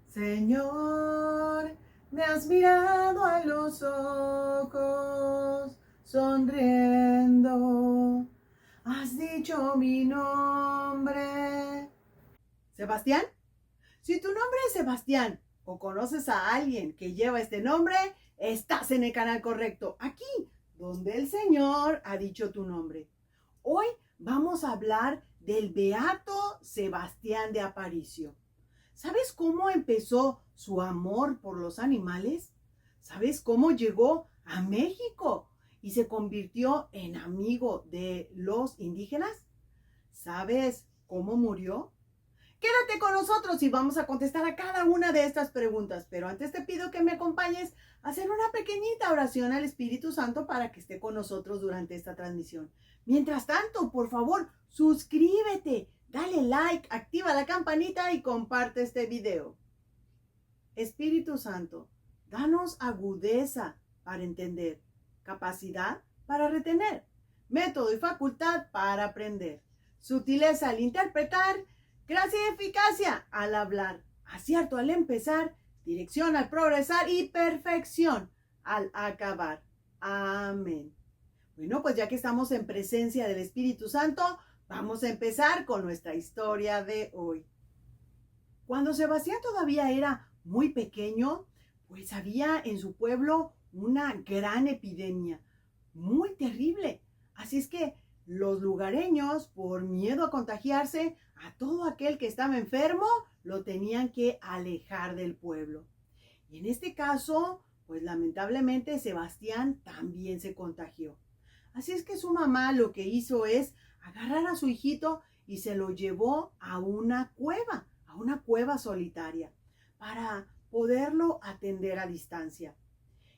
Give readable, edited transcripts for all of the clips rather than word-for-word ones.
Señor, me has mirado a los ojos, sonriendo, has dicho mi nombre. Sebastián, si tu nombre es Sebastián o conoces a alguien que lleva este nombre, estás en el canal correcto, aquí, donde el Señor ha dicho tu nombre. Hoy vamos a hablar del beato Sebastián de Aparicio. ¿Sabes cómo empezó su amor por los animales? ¿Sabes cómo llegó a México y se convirtió en amigo de los indígenas? ¿Sabes cómo murió? Quédate con nosotros y vamos a contestar a cada una de estas preguntas. Pero antes te pido que me acompañes a hacer una pequeñita oración al Espíritu Santo para que esté con nosotros durante esta transmisión. Mientras tanto, por favor, suscríbete, dale like, activa la campanita y comparte este video. Espíritu Santo, danos agudeza para entender, capacidad para retener, método y facultad para aprender, sutileza al interpretar, gracia y eficacia al hablar, acierto al empezar, dirección al progresar y perfección al acabar. Amén. Bueno, pues ya que estamos en presencia del Espíritu Santo, vamos a empezar con nuestra historia de hoy. Cuando Sebastián todavía era muy pequeño, pues había en su pueblo una gran epidemia, muy terrible. Así es que los lugareños, por miedo a contagiarse, a todo aquel que estaba enfermo, lo tenían que alejar del pueblo. Y en este caso, pues lamentablemente Sebastián también se contagió. Así es que su mamá lo que hizo es agarrar a su hijito y se lo llevó a una cueva solitaria, para poderlo atender a distancia.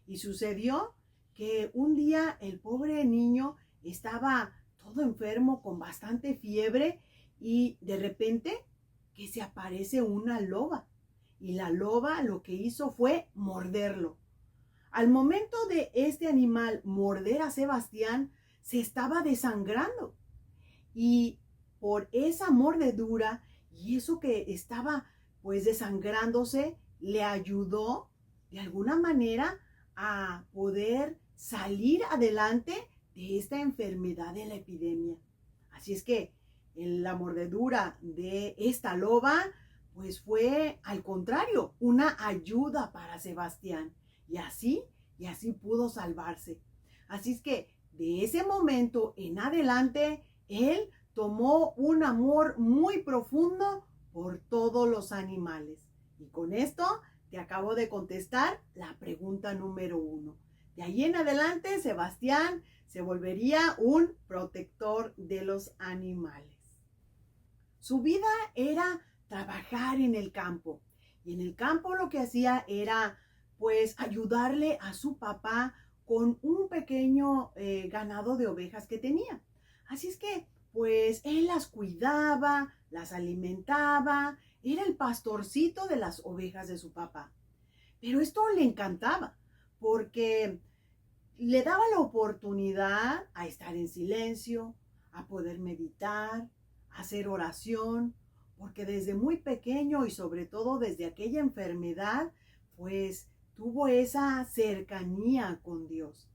Y sucedió que un día el pobre niño estaba todo enfermo con bastante fiebre y de repente que se aparece una loba. Y la loba lo que hizo fue morderlo. Al momento de este animal morder a Sebastián, se estaba desangrando. Y por esa mordedura y eso que estaba pues desangrándose, le ayudó de alguna manera a poder salir adelante de esta enfermedad de la epidemia. Así es que la mordedura de esta loba pues fue al contrario una ayuda para Sebastián y así pudo salvarse. Así es que de ese momento en adelante él tomó un amor muy profundo por todos los animales. Y con esto te acabo de contestar la pregunta número 1. De ahí en adelante, Sebastián se volvería un protector de los animales. Su vida era trabajar en el campo. Y en el campo lo que hacía era pues ayudarle a su papá con un pequeño ganado de ovejas que tenía. Así es que pues él las cuidaba, las alimentaba, era el pastorcito de las ovejas de su papá. Pero esto le encantaba porque le daba la oportunidad a estar en silencio, a poder meditar, a hacer oración, porque desde muy pequeño y sobre todo desde aquella enfermedad, pues tuvo esa cercanía con Dios.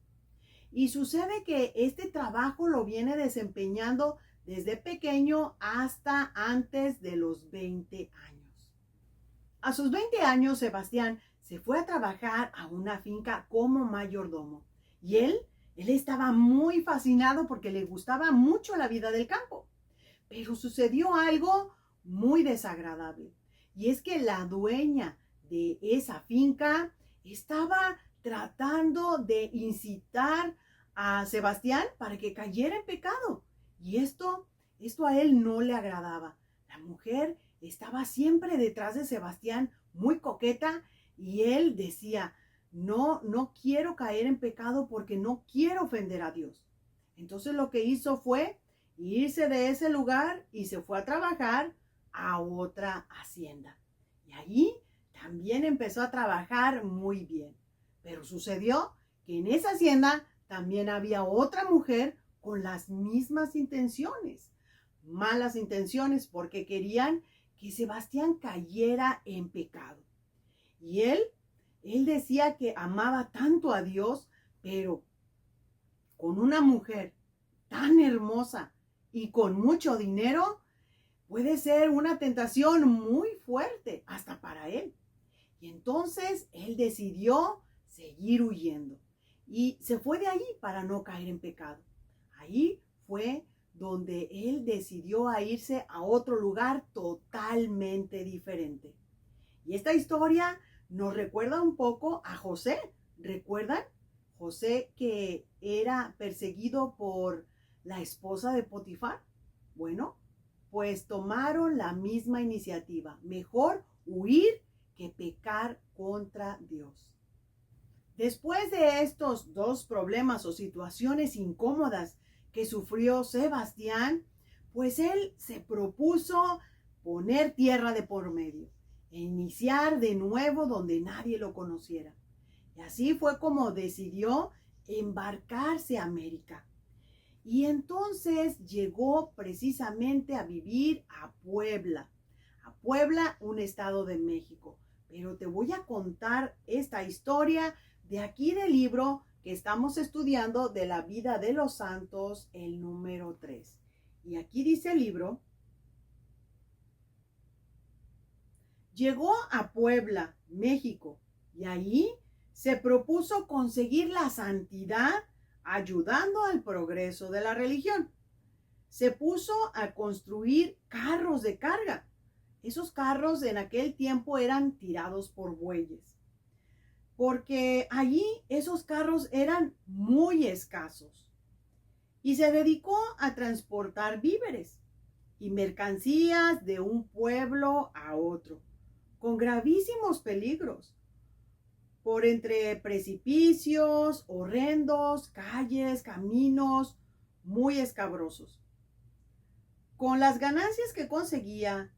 Y sucede que este trabajo lo viene desempeñando desde pequeño hasta antes de los 20 años. A sus 20 años, Sebastián se fue a trabajar a una finca como mayordomo. Y él estaba muy fascinado porque le gustaba mucho la vida del campo. Pero sucedió algo muy desagradable. Y es que la dueña de esa finca estaba tratando de incitar a Sebastián para que cayera en pecado. Y esto a él no le agradaba. La mujer estaba siempre detrás de Sebastián, muy coqueta, y él decía, no, no quiero caer en pecado porque no quiero ofender a Dios. Entonces lo que hizo fue irse de ese lugar y se fue a trabajar a otra hacienda. Y allí también empezó a trabajar muy bien. Pero sucedió que en esa hacienda también había otra mujer con las mismas intenciones. Malas intenciones porque querían que Sebastián cayera en pecado. Y él decía que amaba tanto a Dios, pero con una mujer tan hermosa y con mucho dinero, puede ser una tentación muy fuerte hasta para él. Y entonces él decidió seguir huyendo y se fue de allí para no caer en pecado. Ahí fue donde él decidió a irse a otro lugar totalmente diferente. Y esta historia nos recuerda un poco a José. ¿Recuerdan? José que era perseguido por la esposa de Potifar. Bueno, pues tomaron la misma iniciativa. Mejor huir que pecar contra Dios. Después de estos dos problemas o situaciones incómodas que sufrió Sebastián, pues él se propuso poner tierra de por medio e iniciar de nuevo donde nadie lo conociera. Y así fue como decidió embarcarse a América. Y entonces llegó precisamente a vivir a Puebla, un estado de México. Pero te voy a contar esta historia de aquí del libro que estamos estudiando de la vida de los santos, el número 3. Y aquí dice el libro: llegó a Puebla, México, y ahí se propuso conseguir la santidad ayudando al progreso de la religión. Se puso a construir carros de carga. Esos carros en aquel tiempo eran tirados por bueyes, porque allí esos carros eran muy escasos. Y se dedicó a transportar víveres y mercancías de un pueblo a otro, con gravísimos peligros, por entre precipicios horrendos, calles, caminos muy escabrosos. Con las ganancias que conseguía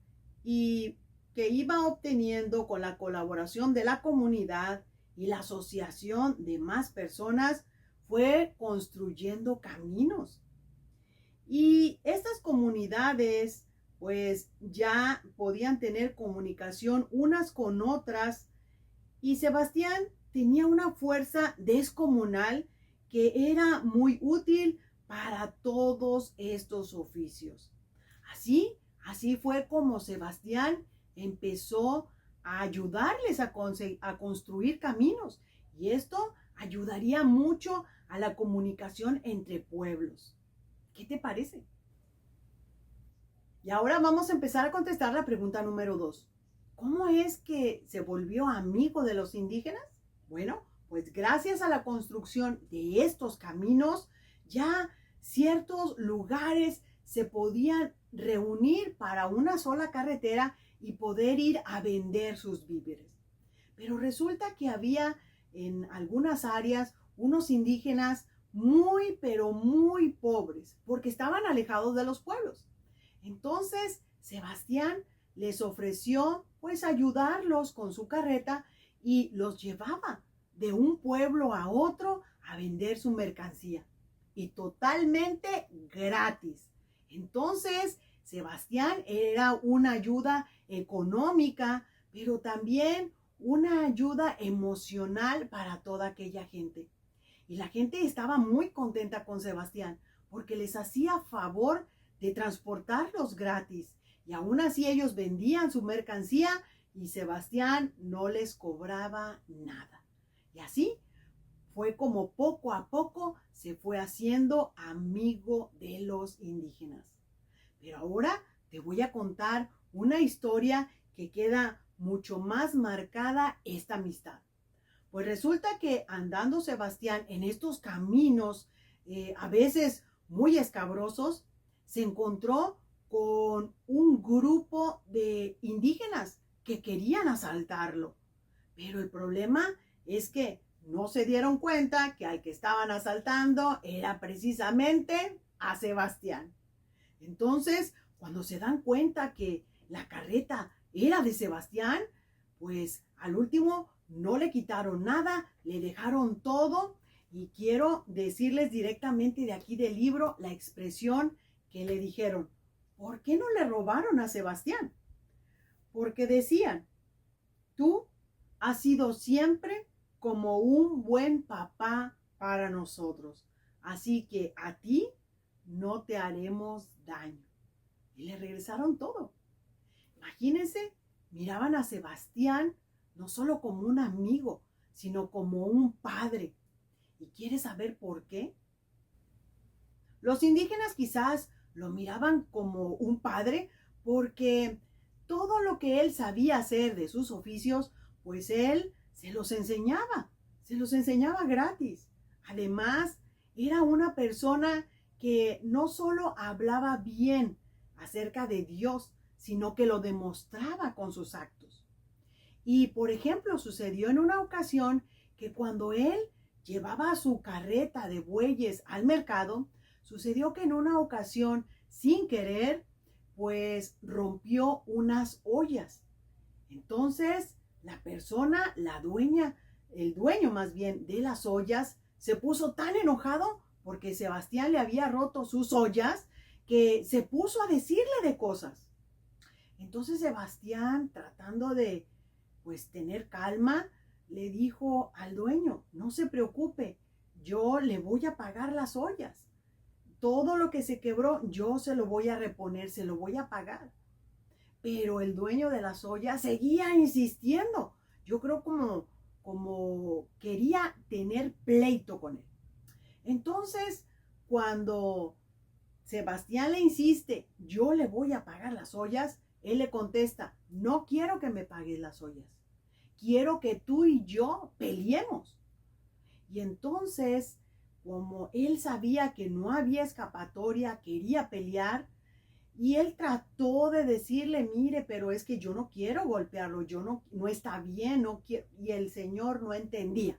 y que iba obteniendo con la colaboración de la comunidad y la asociación de más personas, fue construyendo caminos. Y estas comunidades pues ya podían tener comunicación unas con otras, y Sebastián tenía una fuerza descomunal que era muy útil para todos estos oficios. Así fue como Sebastián empezó a ayudarles a construir caminos, y esto ayudaría mucho a la comunicación entre pueblos. ¿Qué te parece? Y ahora vamos a empezar a contestar la pregunta número 2. ¿Cómo es que se volvió amigo de los indígenas? Bueno, pues gracias a la construcción de estos caminos, ya ciertos lugares se podían reunir para una sola carretera y poder ir a vender sus víveres. Pero resulta que había en algunas áreas unos indígenas muy, pero muy pobres, porque estaban alejados de los pueblos. Entonces, Sebastián les ofreció pues ayudarlos con su carreta y los llevaba de un pueblo a otro a vender su mercancía, y totalmente gratis. Entonces, Sebastián era una ayuda económica, pero también una ayuda emocional para toda aquella gente. Y la gente estaba muy contenta con Sebastián porque les hacía favor de transportarlos gratis. Y aún así ellos vendían su mercancía y Sebastián no les cobraba nada. Y así fue como poco a poco se fue haciendo amigo de los indígenas. Pero ahora te voy a contar una historia que queda mucho más marcada esta amistad. Pues resulta que andando Sebastián en estos caminos, a veces muy escabrosos, se encontró con un grupo de indígenas que querían asaltarlo. Pero el problema es que no se dieron cuenta que al que estaban asaltando era precisamente a Sebastián. Entonces, cuando se dan cuenta que la carreta era de Sebastián, pues al último no le quitaron nada, le dejaron todo. Y quiero decirles directamente de aquí del libro la expresión que le dijeron: ¿por qué no le robaron a Sebastián? Porque decían: tú ha sido siempre como un buen papá para nosotros. Así que a ti no te haremos daño. Y le regresaron todo. Imagínense, miraban a Sebastián no solo como un amigo, sino como un padre. ¿Y quieres saber por qué? Los indígenas quizás lo miraban como un padre porque todo lo que él sabía hacer de sus oficios, pues él se los enseñaba gratis. Además, era una persona que no solo hablaba bien acerca de Dios, sino que lo demostraba con sus actos. Y, por ejemplo, sucedió en una ocasión que cuando él llevaba su carreta de bueyes al mercado, sucedió que en una ocasión, sin querer, pues rompió unas ollas. Entonces, la persona, la dueña, el dueño más bien de las ollas, se puso tan enojado porque Sebastián le había roto sus ollas que se puso a decirle de cosas. Entonces Sebastián, tratando de pues tener calma, le dijo al dueño, no se preocupe, yo le voy a pagar las ollas. Todo lo que se quebró, yo se lo voy a reponer, se lo voy a pagar. Pero el dueño de las ollas seguía insistiendo. Yo creo como quería tener pleito con él. Entonces, cuando Sebastián le insiste, yo le voy a pagar las ollas, él le contesta, no quiero que me pagues las ollas. Quiero que tú y yo peleemos. Y entonces, como él sabía que no había escapatoria, quería pelear, y él trató de decirle, mire, pero es que yo no quiero golpearlo, yo no está bien, no quiero. Y el señor no entendía.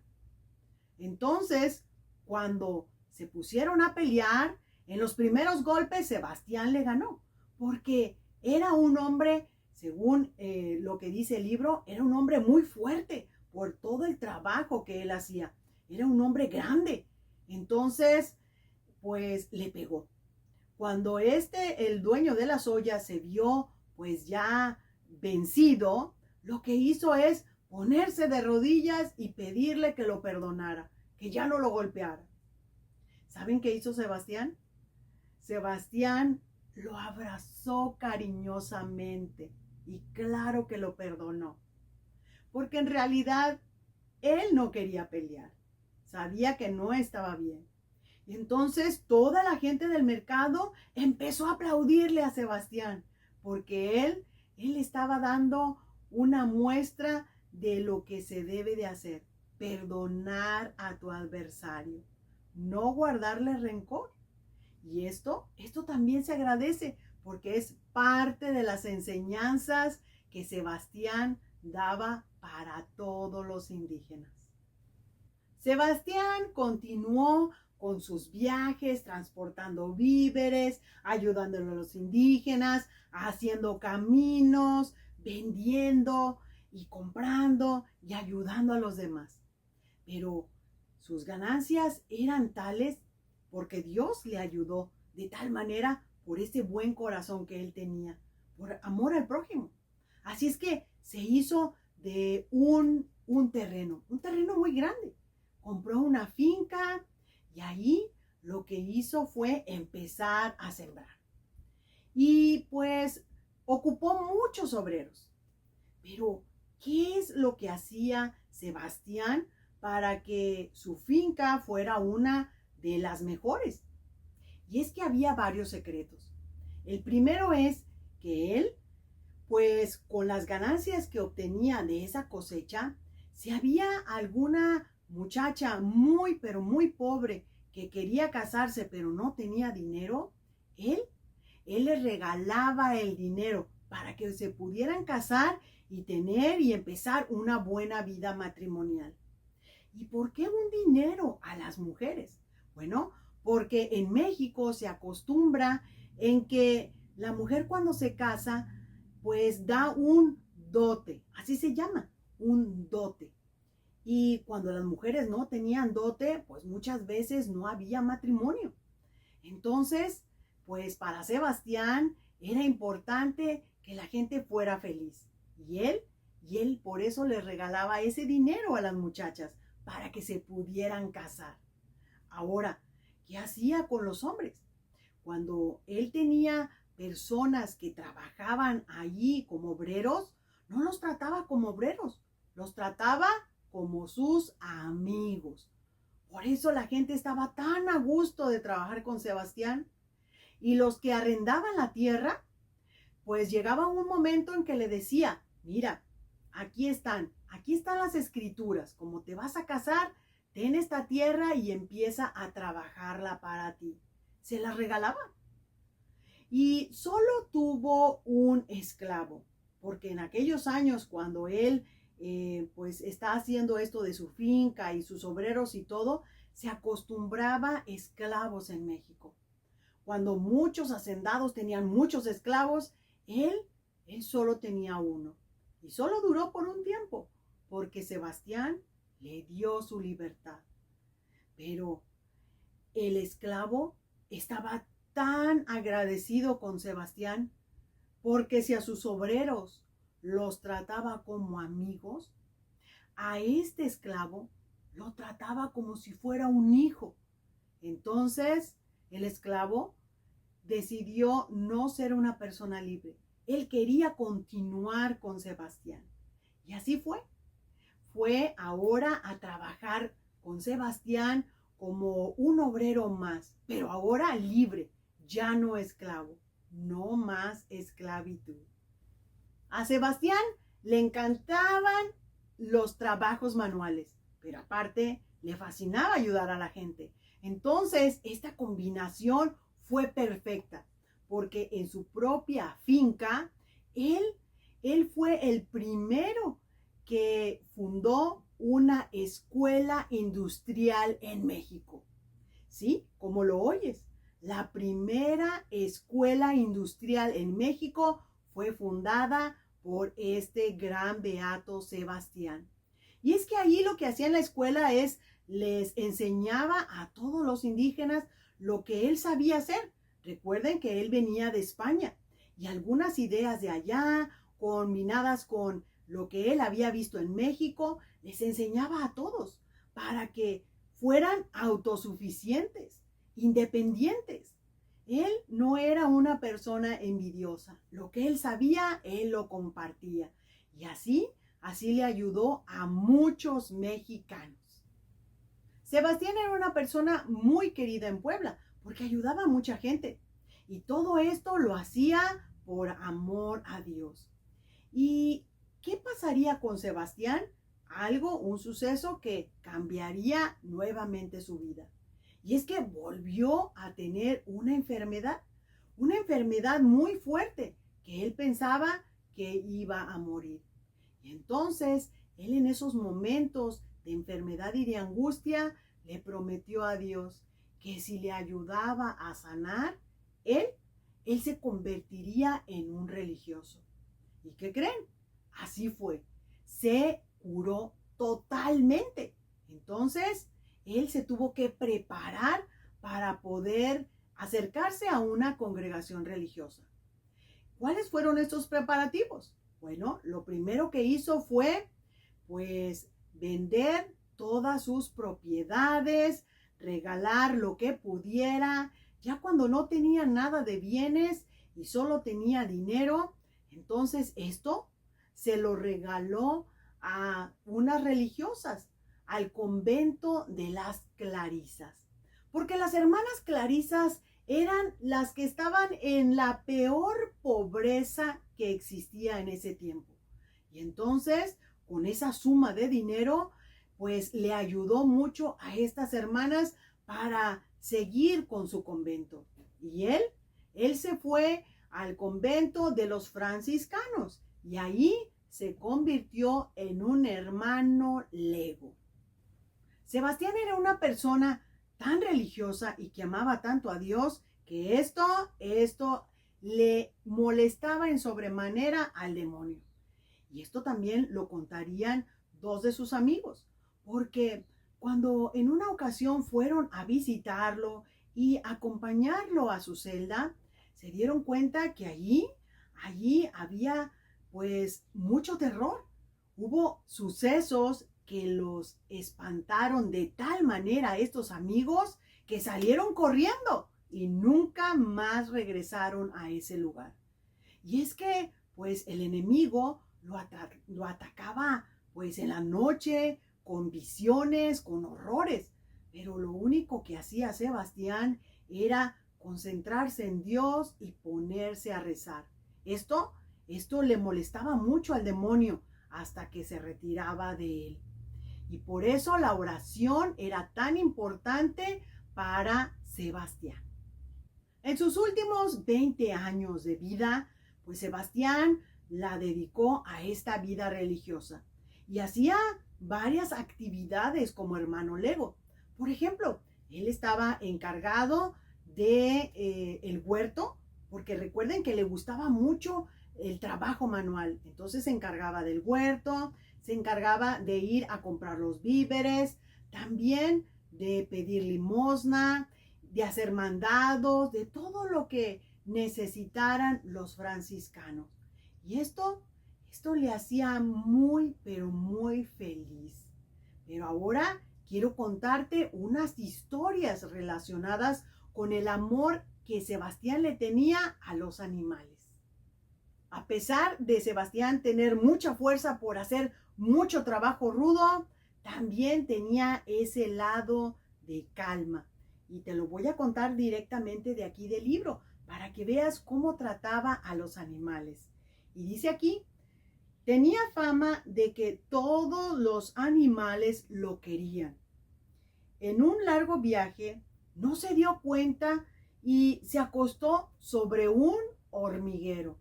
Entonces, cuando se pusieron a pelear, en los primeros golpes Sebastián le ganó, porque era un hombre, según lo que dice el libro, era un hombre muy fuerte por todo el trabajo que él hacía. Era un hombre grande. Entonces, pues le pegó. Cuando el dueño de las ollas, se vio pues ya vencido, lo que hizo es ponerse de rodillas y pedirle que lo perdonara, que ya no lo golpeara. ¿Saben qué hizo Sebastián? Sebastián lo abrazó cariñosamente y claro que lo perdonó, porque en realidad él no quería pelear, sabía que no estaba bien. Y entonces toda la gente del mercado empezó a aplaudirle a Sebastián, porque él estaba dando una muestra de lo que se debe de hacer, perdonar a tu adversario, no guardarle rencor. Y esto también se agradece porque es parte de las enseñanzas que Sebastián daba para todos los indígenas. Sebastián continuó con sus viajes, transportando víveres, ayudando a los indígenas, haciendo caminos, vendiendo y comprando y ayudando a los demás. Pero sus ganancias eran tales porque Dios le ayudó de tal manera por ese buen corazón que él tenía, por amor al prójimo. Así es que se hizo de un terreno muy grande. Compró una finca y ahí lo que hizo fue empezar a sembrar. Y pues ocupó muchos obreros. Pero, ¿qué es lo que hacía Sebastián para que su finca fuera una de las mejores? Y es que había varios secretos. El primero es que él, pues con las ganancias que obtenía de esa cosecha, si había alguna muchacha muy, pero muy pobre que quería casarse pero no tenía dinero, él les regalaba el dinero para que se pudieran casar y tener y empezar una buena vida matrimonial. ¿Y por qué un dinero a las mujeres? Bueno, porque en México se acostumbra en que la mujer cuando se casa, pues da un dote, así se llama, un dote. Y cuando las mujeres no tenían dote, pues muchas veces no había matrimonio. Entonces, pues para Sebastián era importante que la gente fuera feliz. y él por eso le regalaba ese dinero a las muchachas para que se pudieran casar. Ahora, ¿qué hacía con los hombres? Cuando él tenía personas que trabajaban allí como obreros, no los trataba como obreros, los trataba como sus amigos. Por eso la gente estaba tan a gusto de trabajar con Sebastián. Y los que arrendaban la tierra, pues llegaba un momento en que le decía, mira, aquí están las escrituras, como te vas a casar, ten esta tierra y empieza a trabajarla para ti. Se la regalaba. Y solo tuvo un esclavo, porque en aquellos años cuando él pues está haciendo esto de su finca y sus obreros y todo, se acostumbraba esclavos en México. Cuando muchos hacendados tenían muchos esclavos, él, él solo tenía uno. Y solo duró por un tiempo, porque Sebastián le dio su libertad. Pero el esclavo estaba tan agradecido con Sebastián, porque si a sus obreros los trataba como amigos, a este esclavo lo trataba como si fuera un hijo. Entonces, el esclavo decidió no ser una persona libre. Él quería continuar con Sebastián. Y así fue. Fue ahora a trabajar con Sebastián como un obrero más, pero ahora libre, ya no esclavo, no más esclavitud. A Sebastián le encantaban los trabajos manuales, pero aparte le fascinaba ayudar a la gente. Entonces, esta combinación fue perfecta, porque en su propia finca, él, él fue el primero que fundó una escuela industrial en México. ¿Sí? Como lo oyes, la primera escuela industrial en México fue fundada por este gran beato Sebastián. Y es que allí lo que hacía en la escuela es, les enseñaba a todos los indígenas lo que él sabía hacer. Recuerden que él venía de España y algunas ideas de allá, combinadas con lo que él había visto en México, les enseñaba a todos para que fueran autosuficientes, independientes. Él no era una persona envidiosa. Lo que él sabía, él lo compartía. Y así le ayudó a muchos mexicanos. Sebastián era una persona muy querida en Puebla porque ayudaba a mucha gente. Y todo esto lo hacía por amor a Dios. ¿Y qué pasaría con Sebastián? Un suceso que cambiaría nuevamente su vida. Y es que volvió a tener una enfermedad muy fuerte, que él pensaba que iba a morir. Y entonces, él en esos momentos de enfermedad y de angustia, le prometió a Dios que si le ayudaba a sanar, él, él se convertiría en un religioso. ¿Y qué creen? Así fue. Se curó totalmente. Entonces, él se tuvo que preparar para poder acercarse a una congregación religiosa. ¿Cuáles fueron estos preparativos? Bueno, lo primero que hizo fue, pues, vender todas sus propiedades, regalar lo que pudiera. Ya cuando no tenía nada de bienes y solo tenía dinero, entonces esto se lo regaló a unas religiosas, al convento de las Clarisas. Porque las hermanas Clarisas eran las que estaban en la peor pobreza que existía en ese tiempo. Y entonces, con esa suma de dinero, pues le ayudó mucho a estas hermanas para seguir con su convento. Y él se fue al convento de los franciscanos y ahí se convirtió en un hermano lego. Sebastián era una persona tan religiosa y que amaba tanto a Dios que esto le molestaba en sobremanera al demonio. Y esto también lo contarían dos de sus amigos, porque cuando en una ocasión fueron a visitarlo y acompañarlo a su celda, se dieron cuenta que allí había pues mucho terror, Hubo sucesos que los espantaron de tal manera a estos amigos que salieron corriendo y nunca más regresaron a ese lugar. Y es que, pues, el enemigo lo atacaba, pues, en la noche, con visiones, con horrores. Pero lo único que hacía Sebastián era concentrarse en Dios y ponerse a rezar. Esto, esto le molestaba mucho al demonio hasta que se retiraba de él. Y por eso la oración era tan importante para Sebastián. En sus últimos 20 años de vida, pues Sebastián la dedicó a esta vida religiosa y hacía varias actividades como hermano Lego. Por ejemplo, él estaba encargado de el huerto, porque recuerden que le gustaba mucho el trabajo manual. Entonces se encargaba del huerto, se encargaba de ir a comprar los víveres, también de pedir limosna, de hacer mandados, de todo lo que necesitaran los franciscanos. Y esto le hacía muy, pero muy feliz. Pero ahora quiero contarte unas historias relacionadas con el amor que Sebastián le tenía a los animales. A pesar de Sebastián tener mucha fuerza por hacer mucho trabajo rudo, también tenía ese lado de calma. Y te lo voy a contar directamente de aquí del libro para que veas cómo trataba a los animales. Y dice aquí, tenía fama de que todos los animales lo querían. En un largo viaje no se dio cuenta y se acostó sobre un hormiguero.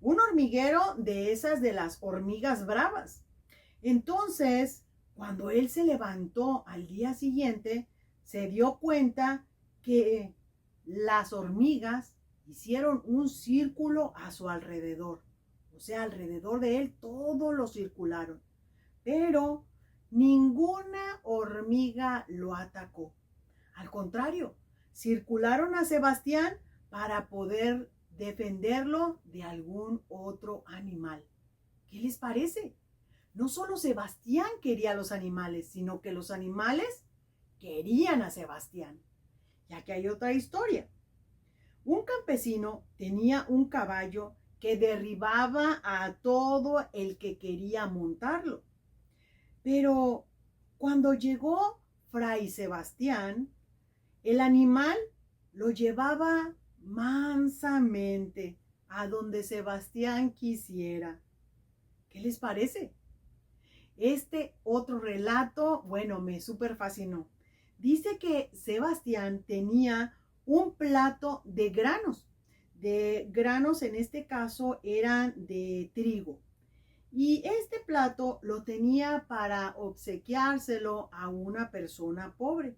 Un hormiguero de esas de las hormigas bravas. Entonces, cuando él se levantó al día siguiente, se dio cuenta que las hormigas hicieron un círculo a su alrededor. O sea, alrededor de él todos lo circularon. Pero ninguna hormiga lo atacó. Al contrario, circularon a Sebastián para poder defenderlo de algún otro animal. ¿Qué les parece? No solo Sebastián quería a los animales, sino que los animales querían a Sebastián. Ya que hay otra historia. Un campesino tenía un caballo que derribaba a todo el que quería montarlo. Pero cuando llegó Fray Sebastián, el animal lo llevaba mansamente a donde Sebastián quisiera. ¿Qué les parece? Este otro relato, bueno, me súper fascinó. Dice que Sebastián tenía un plato de granos. De granos en este caso eran de trigo. Y este plato lo tenía para obsequiárselo a una persona pobre.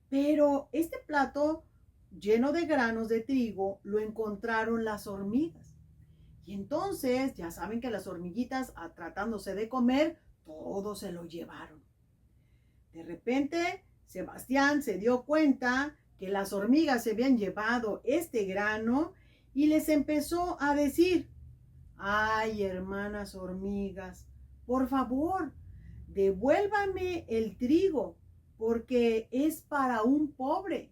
Pero este plato lleno de granos de trigo lo encontraron las hormigas. Y entonces, ya saben que las hormiguitas, tratándose de comer, todo se lo llevaron. De repente, Sebastián se dio cuenta que las hormigas se habían llevado este grano y les empezó a decir, ay, hermanas hormigas, por favor, devuélvame el trigo, porque es para un pobre.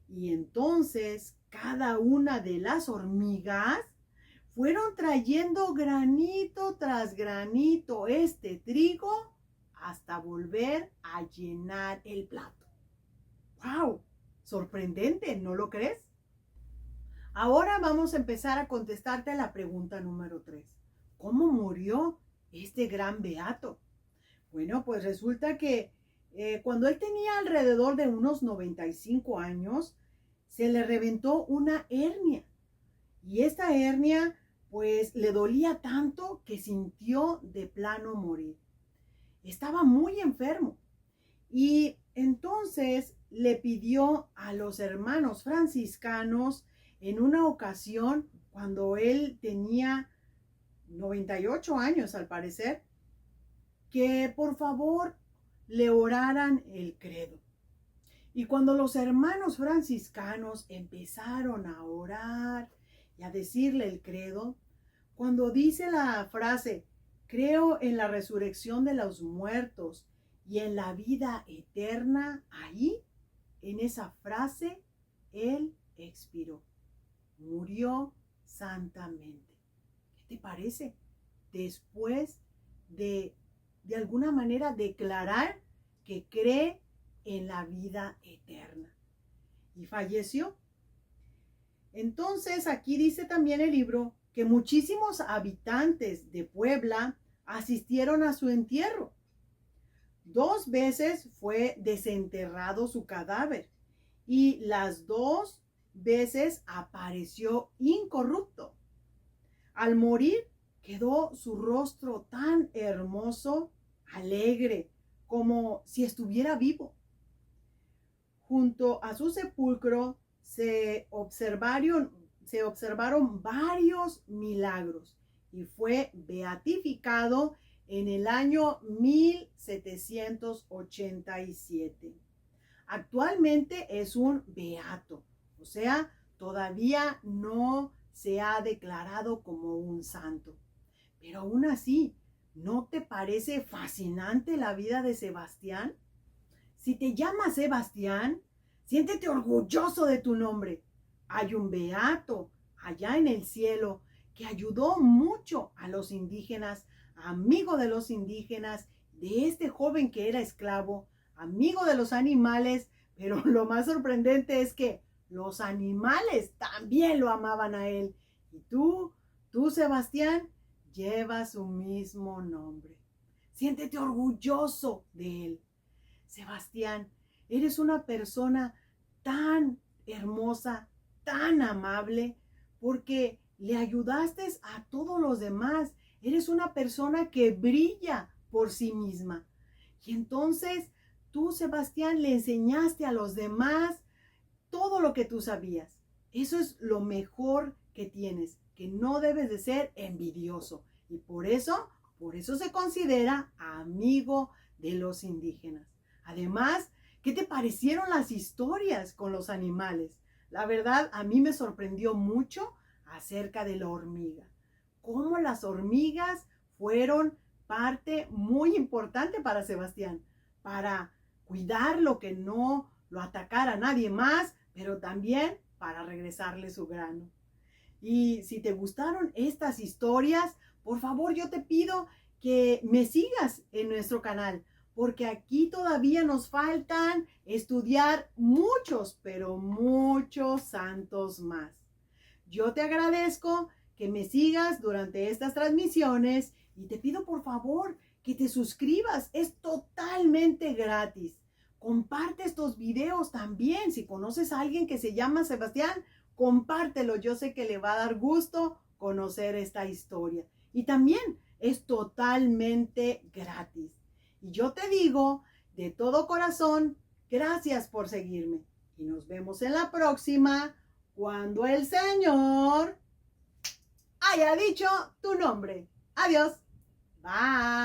Y entonces cada una de las hormigas fueron trayendo granito tras granito este trigo hasta volver a llenar el plato. ¡Wow! Sorprendente, ¿no lo crees? Ahora vamos a empezar a contestarte la pregunta número 3. ¿Cómo murió este gran beato? Bueno, pues resulta que cuando él tenía alrededor de unos 95 años, se le reventó una hernia. Y esta hernia, pues le dolía tanto que sintió de plano morir. Estaba muy enfermo. Y entonces le pidió a los hermanos franciscanos en una ocasión, cuando él tenía 98 años al parecer, que por favor le oraran el credo. Y cuando los hermanos franciscanos empezaron a orar y a decirle el credo, cuando dice la frase, Creo en la resurrección de los muertos y en la vida eterna. Ahí, en esa frase, Él expiró, murió santamente. ¿Qué te parece? Después de alguna manera declarar que cree en la vida eterna. Y falleció. Entonces aquí dice también el libro que muchísimos habitantes de Puebla asistieron a su entierro. 2 veces fue desenterrado su cadáver y las 2 veces apareció incorrupto. Al morir quedó su rostro tan hermoso, alegre, como si estuviera vivo. Junto a su sepulcro se observaron varios milagros y fue beatificado en el año 1787. Actualmente es un beato, o sea, todavía no se ha declarado como un santo. Pero aún así, ¿no te parece fascinante la vida de Sebastián? Si te llamas Sebastián, siéntete orgulloso de tu nombre. Hay un beato allá en el cielo que ayudó mucho a los indígenas, amigo de los indígenas, de este joven que era esclavo, amigo de los animales, pero lo más sorprendente es que los animales también lo amaban a él. Y tú, Sebastián, llevas su mismo nombre. Siéntete orgulloso de él. Sebastián, eres una persona tan hermosa, tan amable, porque le ayudaste a todos los demás. Eres una persona que brilla por sí misma. Y entonces tú, Sebastián, le enseñaste a los demás todo lo que tú sabías. Eso es lo mejor que tienes, que no debes de ser envidioso. Y por eso se considera amigo de los indígenas. Además, ¿qué te parecieron las historias con los animales? La verdad, a mí me sorprendió mucho acerca de la hormiga. Cómo las hormigas fueron parte muy importante para Sebastián, para cuidarlo, que no lo atacara nadie más, pero también para regresarle su grano. Y si te gustaron estas historias, por favor, yo te pido que me sigas en nuestro canal, porque aquí todavía nos faltan estudiar muchos, pero muchos santos más. Yo te agradezco que me sigas durante estas transmisiones y te pido por favor que te suscribas. Es totalmente gratis. Comparte estos videos también. Si conoces a alguien que se llama Sebastián, compártelo. Yo sé que le va a dar gusto conocer esta historia. Y también es totalmente gratis. Y yo te digo de todo corazón, gracias por seguirme. Y nos vemos en la próxima, cuando el Señor haya dicho tu nombre. Adiós. Bye.